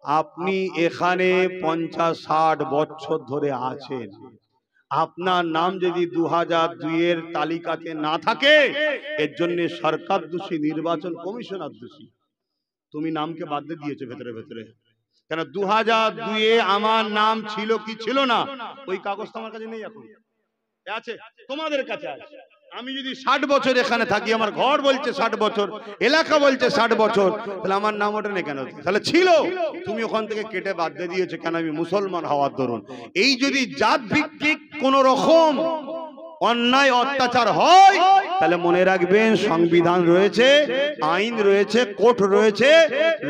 আপনি এখানে 50-60 বছর ধরে আছেন, আপনার নাম যদি 2002 তালিকাতে না থাকে, এর জন্য সরকার দোষী, নির্বাচন কমিশনার দোষী। তুমি নামকে বাদ দিয়ে দিয়েছো ভেতরে ভেতরে। কেন 2002 আমার নাম ছিল কি ছিল না, ওই কাগজ তো আমার কাছে নেই, এখন আছে, তোমাদের কাছে আছে। আমি যদি 60 বছর এখানে থাকি, আমার ঘর বলছে 60 বছর, এলাকা বলছে 60 বছর, তাহলে আমার নাম ওটা নেই কেন? তাহলে ছিল, তুমি ওখান থেকে কেটে বাদ দিয়ে দিয়েছো কেন? আমি মুসলমান হওয়ার দরুন। এই যদি জাত ভিত্তিক কোন রকম অন্যায় অত্যাচার হয়, তাহলে মনে রাখবেন সংবিধান রয়েছে, আইন রয়েছে, কোর্ট রয়েছে,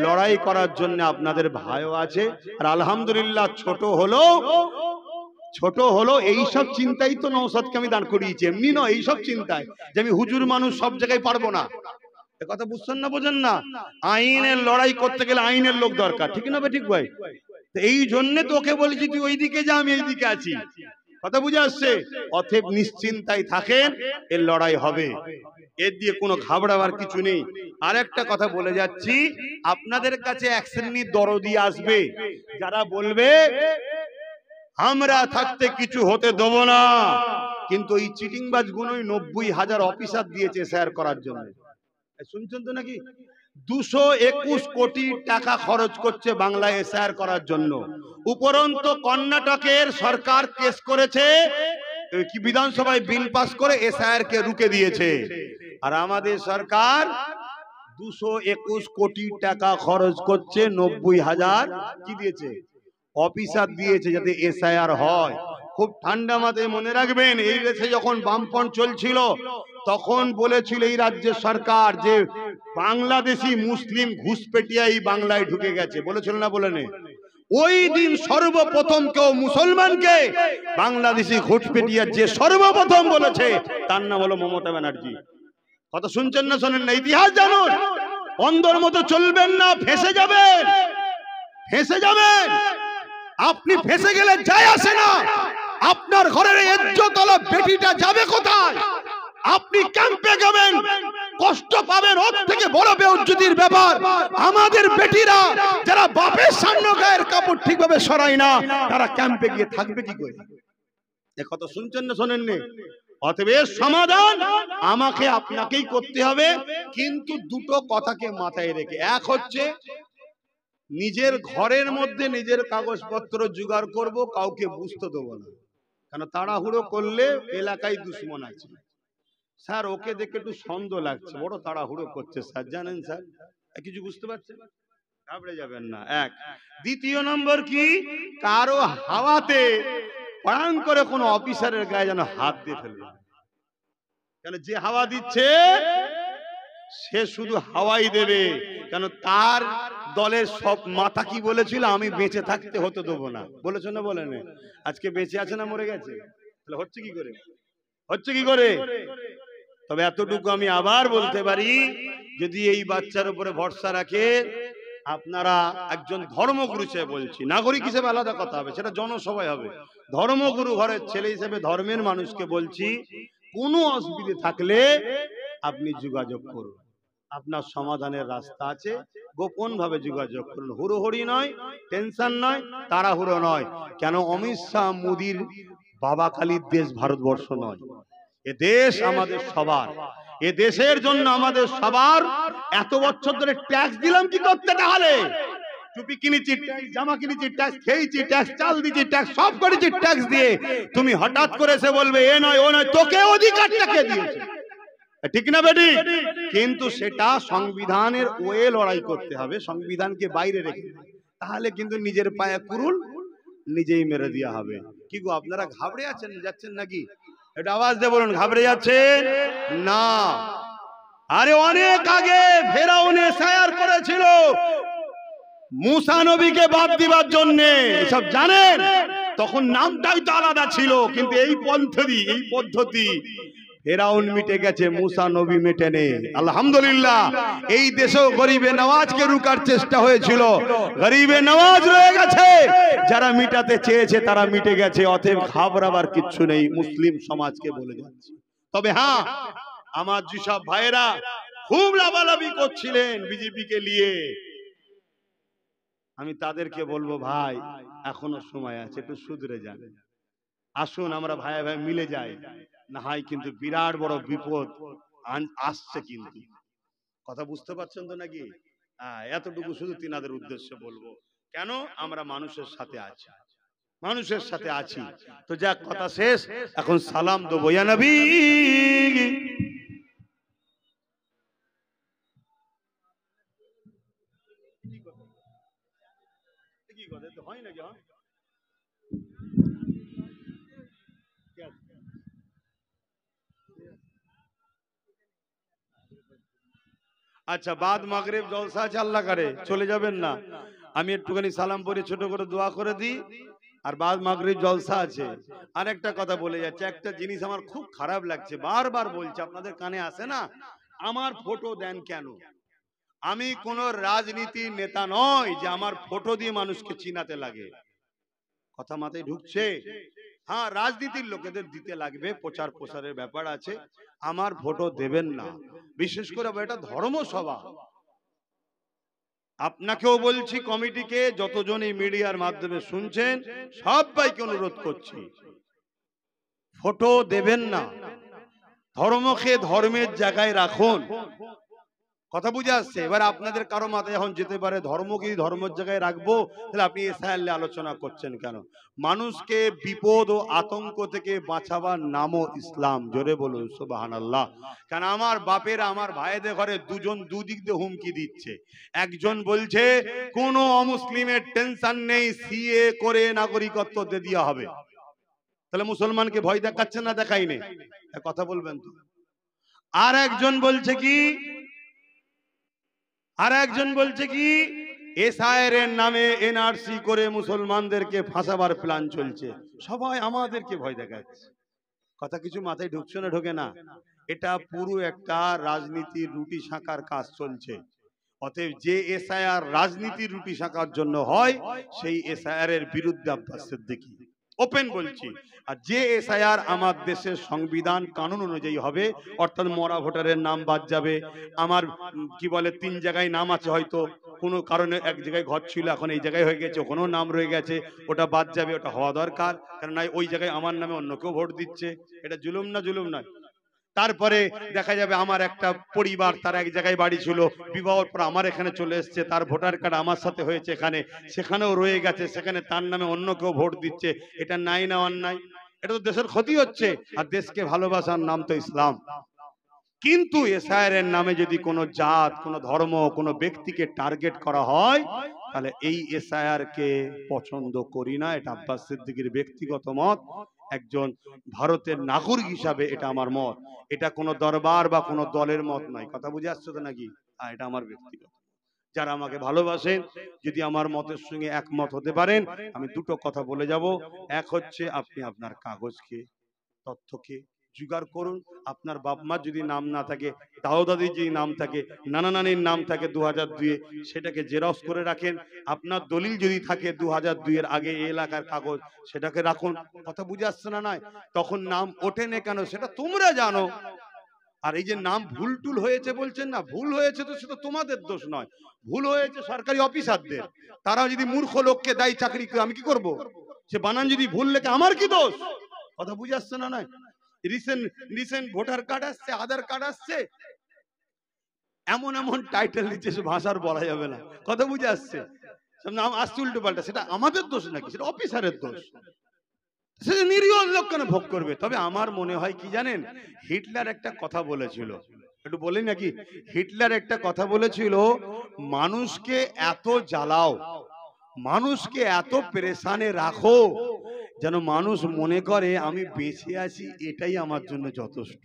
লড়াই করার জন্য আপনাদের ভাইও আছে। আর আলহামদুলিল্লাহ ছোট হলো এই সব চিন্তাই তো নওশাদকে আমি দান করিয়েছি, এমনি নয়, এই সব চিন্তায় যে আমি হুজুর মানুষ সব জায়গায় পারবো না। এ কথা বুঝছেন না, বোঝেন না? আইনের লড়াই করতে গেলে আইনের লোক দরকার, ঠিক না? ঠিক ভাই, এই জন্য তোকে বলেছি তুই ওইদিকে যা, আমি এইদিকে আছি। কথা বুঝে আসছে? অতএব নিশ্চিন্তায় থাকেন, এর লড়াই হবে, এর দিয়ে কোনো ঘাবড়াবার কিছু নেই। আর একটা কথা বলে যাচ্ছি, আপনাদের কাছে এক শ্রেণীর দরদি আসবে যারা বলবে আমরা থাকতে কিছু হতে দেব না, কিন্তু এই চিটিংবাজ গুলোই 90,000 অফিসার দিয়েছে শেয়ার করার জন্য। শুনছেন তো নাকি? 221 কোটি টাকা খরচ করছে বাংলায় শেয়ার করার জন্য। উপরন্ত কর্ণাটকের সরকার কেস করেছে, কি বিধানসভায় বিল পাস করে এসআইআর কে রুকে দিয়েছে। আর আমাদের সরকার 221 কোটি টাকা খরচ করছে, 90,000 কি দিয়েছে? অফিসার দিয়েছে, যাতে এসআইআর হয়। খুব ঠান্ডা মাথায় মনে রাখবেন, এই দেশে যখন বামফ্রন্ট চলছিল তখন বলেছিল এই রাজ্যের সরকার যে বাংলাদেশি মুসলিম ঘুষপেটিয়া এই বাংলায় ঢুকে গেছে, বলেছিল না? বলেনি? ওই দিন সর্বপ্রথম কেউ মুসলমানকে বাংলাদেশি ঘুষপেটিয়া যে সর্বপ্রথম বলেছে তার নাম হলো মমতা ব্যানার্জি। কথা শুনছেন না শোনেন না? ইতিহাস জানুন, অন্ধর মতো চলবেন না, ফেঁসে যাবেন, ফেঁসে যাবেন। আপনি ফেঁসে গেলে যায় আসে না, আপনার ঘরের ইজ্জতওয়ালা বেটিটা যাবে কোথায়? আপনি ক্যাম্পে যাবেন, কষ্ট পাবেন, ওর থেকে বড় বেইজ্জতির ব্যাপার আমাদের বেটিরা যারা বাপের সামনে গায়ের কাপড় ঠিকভাবে সরায় না, তারা ক্যাম্পে গিয়ে থাকবে কি করে? এ কথা শুনছেন না শোনেননি? অতএব সমাধান আমাকে আপনাকেই করতে হবে, কিন্তু দুটো কথাকে মাথায় রেখে। এক হচ্ছে নিজের ঘরের মধ্যে নিজের কাগজপত্র জোগাড় করব, কাউকে বুঝতে দেবো না। কেন? তাড়াহুড়ো করলে এলাকায় দুশ্মন আছে। স্যার ওকে দেখে একটু সন্দেহ লাগছে, বড় তাড়াহুড়ো করছে স্যার, জানেন স্যার? কিছু বুঝতে পারছেন? ঘাবড়ে যাবেন না। এক। দ্বিতীয় নম্বর কি, কারো হাওয়াতে পাং করে কোনো অফিসারের গায়ে যেন হাত দিয়ে ফেলবে। কেন? যে হাওয়া দিচ্ছে সে শুধু হাওয়াই দেবে। কেন? তার দলের সব মাথা কি বলেছিল, আমি বেঁচে থাকতে হতে দেবো না, বলেছো না? বলেনি? আজকে বেঁচে আছে না মরে গেছে? তাহলে হচ্ছে কি করে? হচ্ছে কি করে? তবে এতটুকু আমি আবার বলতে পারি, যদি এই বাচ্চার উপরে ভরসা রাখে, আপনারা একজন ধর্মগুরু হিসেবে বলছি, নাগরিক হিসেবে আলাদা কথা হবে, সেটা জনসভায় হবে। ধর্মগুরু ঘরের ছেলে হিসেবে ধর্মের মানুষকে বলছি, কোনো অসুবিধে থাকলে আপনি যোগাযোগ করুন, আপনার সমাধানের রাস্তা আছে। গোপন ভাবে যোগাযোগ করুন, হুড়োহুড়ি নয়, টেনশন নয়, তাড়াহুড়ো নয়। কেন? অমিত শাহ মোদির বাবা কালীর দেশ ভারতবর্ষ নয়, এ দেশ আমাদের সবার। এ দেশের জন্য আমাদের সবার। এত বছর ধরে ট্যাক্স দিলাম কি করতে? তাহলে টুপি কিনেছি ট্যাক্স, জামা কিনেছি ট্যাক্স, খেয়েছি ট্যাক্স, চাল দিয়েছি ট্যাক্স, সব করেছি ট্যাক্স দিয়ে। তুমি হঠাৎ করে এসে বলবে এ নয় ও নয়, তোকে অধিকারটা কে দিয়েছে? ঠিক না বেটি? কিন্তু সেটা সংবিধানের ওয়ে লড়াই করতে হবে, সংবিধানকে বাইরে রেখে। তাহলে কিন্তু নিজের পায়ে কুরুল নিজেই মেরে দেওয়া হবে। কি গো, আপনারা ঘাবড়ে আছেন যাচ্ছেন নাকি? এটা আওয়াজ দিয়ে বলুন, ঘাবড়ে যাচ্ছেন না? আরে অনেক আগে ফেরাউন এসআইআর করেছিল মুসা নবীকে বাদ দিবার জন্য, সব জানেন? তখন নামটাই তো আলাদা ছিল, কিন্তু এই পদ্ধতি ফেরাউন মিটে গেছে, মুসা নবী মেটেনি। আলহামদুলিল্লাহ, এই দেশেও গরিবে নওয়াজকে রুকার চেষ্টা হয়েছিল, গরিবে নওয়াজ রয়ে গেছে, যারা মিটাতে চেয়েছে তারা মিটে গেছে। অতএব ঘাবড়াবার কিচ্ছু নেই, মুসলিম সমাজকে বলে যাচ্ছে। তবে হ্যাঁ, আমার যেসব ভাইয়েরা খুব লাভালাভি করছিলেন বিজেপিকে নিয়ে, আমি তাদেরকে বলবো ভাই এখনো সময় আছে, একটু শুধরে যান, আসুন আমরা ভাই ভাই মিলে যাই, না হয় কিন্তু বিরাট বড় বিপদ আসছে কিন্তু। কথা বুঝতে পারছেন তো নাকি? এতটুকু শুধু তিনাদের উদ্দেশ্যে বলবো, কেন আমরা মানুষের সাথে আছি, মানুষের সাথে আছি। তো যাক, কথা শেষ, এখন সালাম দেবো ইয়া নবী। হয় নাকি? আচ্ছা, বাদ মাগরিব জলসা আছে, আল্লাহ করে চলে যাবেন না, আমি একটুখানি সালাম পড়ে ছোট করে দোয়া করে দিই, আর বাদ মাগরিব জলসা আছে। আর একটা কথা বলে যাচ্ছে, একটা জিনিস আমার খুব খারাপ লাগছে, বারবার বলছে, আপনাদের কানে আসে না? আমার ফটো দেন কেন? আমি কোন রাজনীতির নেতা নয় যে আমার ফটো দিয়ে মানুষকে চিনাতে লাগে। কথা মাথায় ঢুকছে? হ্যাঁ, রাজনীতির লোকেদের দিতে লাগবে, প্রচার প্রসারের ব্যাপার আছে, আমার ভোটও দেবেন না। বিশেষ করে এটা ধর্মসভা। আপনাকেও বলছি, কমিটিকে, যতজন এই মিডিয়ার মাধ্যমে শুনছেন সবাইকে অনুরোধ করছি, ফটো দেবেন না, ধর্মকে ধর্মের জায়গায় রাখুন। কথা বুঝে আসছে? এবার আপনাদের কারো মাথায় এখন যেতে পারে, ধর্মকে ধর্মের জায়গায় রাখবো, তাহলে আপনি এসআইআর আলোচনা করছেন কেন? মানুষকে বিপদ ও আতঙ্ক থেকে বাঁচাবার নামও ইসলাম। জোরে বলুন সুবহানাল্লাহ। কারণ আমার বাপের আমার ভাইদের ঘরে দুজন দুদিক দিয়ে হুমকি দিচ্ছে। একজন বলছে কোনো অমুসলিমের টেনশন নেই, সিএ করে নাগরিকত্ব দিয়ে দেওয়া হবে। তাহলে মুসলমানকে ভয় দেখাচ্ছে না দেখাইনি? কথা বলবেন তো? আর একজন বলছে কি, এসআইআর এর নামে এনআরসি করে মুসলমানদেরকে ফাঁসাবার প্ল্যান চলছে। সবাই আমাদেরকে ভয় দেখাচ্ছে। কথা কিছু মাথায় ঢুকছে না? ঢোকে না? এটা পুরো একটা রাজনীতির রুটি শাঁকার কাজ চলছে। অতএব যে এসআইআর রাজনীতির রুটি শাঁকার জন্য হয়, সেই এসআইআর এর বিরুদ্ধে আব্বাস সিদ্দিকী ওপেন বলছি। আর যে এসআইআর আমার দেশের সংবিধান কানুন অনুযায়ী হবে, অর্থাৎ মরা ভোটারের নাম বাদ যাবে। আমার কি বলে 3 জায়গায় নাম আছে, হয়তো কোনো কারণে এক জায়গায় ঘর ছিল, এখন এই জায়গায় হয়ে গেছে, ওখানেও নাম রয়ে গেছে, ওটা বাদ যাবে, ওটা হওয়া দরকার। কারণ ওই জায়গায় আমার নামে অন্য কেউ ভোট দিচ্ছে, এটা জুলুম না? জুলুম নয়? তারপরে দেখা যাবে আমার একটা পরিবার, তার এক জায়গায় বাড়ি ছিল, বিবাহের পর আমার এখানে চলে এসছে, তার ভোটার কার্ড আমার সাথে হয়েছে এখানে, সেখানেও রয়ে গেছে, সেখানে তার নামে অন্য কেউ ভোট দিচ্ছে, এটা নাই না অন্যায়? এটা তো দেশের ক্ষতি হচ্ছে। আর দেশকে ভালোবাসার নাম তো ইসলাম। কিন্তু এসআইআর এর নামে যদি কোনো জাত, কোনো ধর্ম, কোনো ব্যক্তিকে টার্গেট করা হয়, তাহলে এই এসআইআর কে পছন্দ করি না। এটা আব্বাস সিদ্দিকীর ব্যক্তিগত মত, একজন ভারতের নাগরিক হিসাবে এটা আমার মত। এটা কোনো দরবার বা কোনো দলের মত নয়। কথা বুঝে আসছে তো নাকি? এটা আমার ব্যক্তিগত। যারা আমাকে ভালোবাসেন, যদি আমার মতের সঙ্গে একমত হতে পারেন, আমি দুটো কথা বলে যাব। এক হচ্ছে, আপনি আপনার কাগজকে, তথ্যকে জোগাড় করুন। আপনার বাপ মার যদি নাম না থাকে, দাদা দাদির যদি নাম থাকে, নানা নানির নাম থাকে 2002-এ, সেটাকে জেরক্স করে রাখেন। আপনার দলিল যদি থাকে 2002-এর আগে এই এলাকার কাগজ, সেটাকে রাখুন। কথা বুঝে আসছে না? নয় তখন নাম ওঠে না কেন সেটা তোমরা জানো। আর এই যে নাম ভুল টুল হয়েছে বলছেন না, ভুল হয়েছে তো সেটা তোমাদের দোষ নয়, ভুল হয়েছে সরকারি অফিসারদের। তারা যদি মূর্খ লোককে দেয় চাকরি, আমি কি করব? সে বানান যদি ভুল লেখে, আমার কি দোষ? কথা বুঝে আসছে না? নয় রিসেন্ট ভোটার কার্ড আসছে, আধার কার্ড আসছে, এমন এমন টাইটেল দিচ্ছে, সে ভাষার বলা যাবে না। কথা বুঝে আসছে? নাম আসছে উল্টো পাল্টা, সেটা আমাদের দোষ নাকি? সেটা অফিসারের দোষ। সেটা নিরীহ লোক কেন ভোগ করবে? তবে আমার মনে হয় কি জানেন, হিটলার একটা কথা বলেছিল, একটু বলি নাকি? হিটলার একটা কথা বলেছিল, মানুষকে এত জ্বালাও, মানুষকে এত পেরেশানে রাখো, যেন মানুষ মনে করে আমি বেঁচে আছি, এটাই আমার জন্য যথেষ্ট।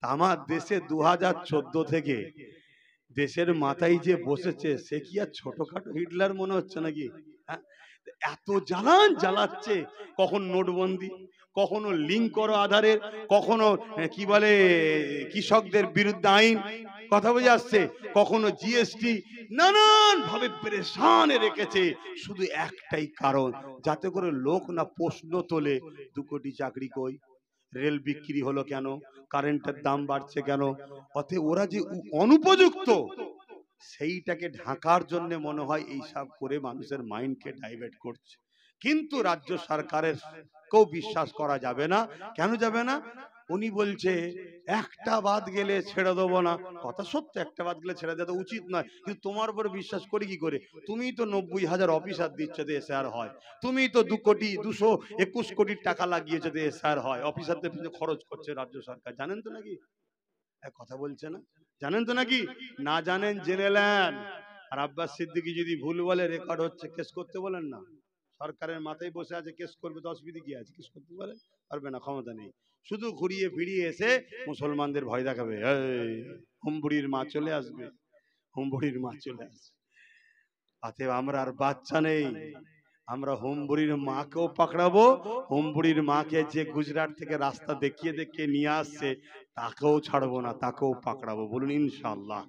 আমার দেশে 2014 থেকে দেশের মাথায় যে বসেছে, সে কি আর ছোটখাটো হিটলার মনে হচ্ছে নাকি? এত জ্বালাচ্ছে, কখন নোটবন্দি, কখনো লিঙ্ক করো আধারের, কখনো কি বলে কৃষকদের বিরুদ্ধে আইন, কথা বুঝে আসছে, কখনো জিএসটি, নানান ভাবে পেরেশানে রেখেছে। শুধু একটাই কারণ, যাতে করে লোক না প্রশ্ন তোলে 2 কোটি চাকরি কই, রেল বিক্রি হলো কেন, কারেন্টের দাম বাড়ছে কেন। অতএব ওরা যে অনুপযুক্ত, সেইটাকে ঢাকার জন্য মনে হয় এইসব করে মানুষের মাইন্ডকে ডাইভার্ট করছে। কিন্তু রাজ্য সরকারের কেউ বিশ্বাস করা যাবে না। কেন যাবে না? উনি বলছে একটা বাদ গেলে ছেড়ে দেবো না। কথা সত্য, একটা বাদ গেলে ছেড়ে দেওয়া উচিত নয়, কিন্তু তোমার উপরে বিশ্বাস করি কি করে? তুমি তো 90,000 অফিসার দিচ্ছ যে এসআর হয়, তুমি তো 221 কোটি টাকা লাগিয়েছে যে এসআর হয়, অফিসারদের পিছনে খরচ করছে রাজ্য সরকার, জানেন তো নাকি? কথা বলছে না, জানেন তো নাকি? না জানেন জেনে নেন। আর আব্বাস সিদ্দিকী যদি ভুল বলে রেকর্ড হচ্ছে, কেস করতে বলেন না। সরকারের মাথায় বসে আছে, কেস করবে তো অসুবিধা কি আছে? কেস করতে বলে পারবে না, ক্ষমতা নেই। শুধু ঘুরিয়ে ফিরিয়ে এসে মুসলমানদের ভয় দেখাবে, এই হুমবুড়ির মা চলে আসবে, হুমবুড়ির মা চলে আসবে। অতএব আমরা আর বাচ্চা নেই, আমরা হুমবুড়ির মাকেও পাকড়াবো। হুমবুড়ির মাকে যে গুজরাট থেকে রাস্তা দেখিয়ে দেখিয়ে নিয়ে আসছে তাকেও ছাড়বো না, তাকেও পাকড়াবো। বলুন ইনশাআল্লাহ।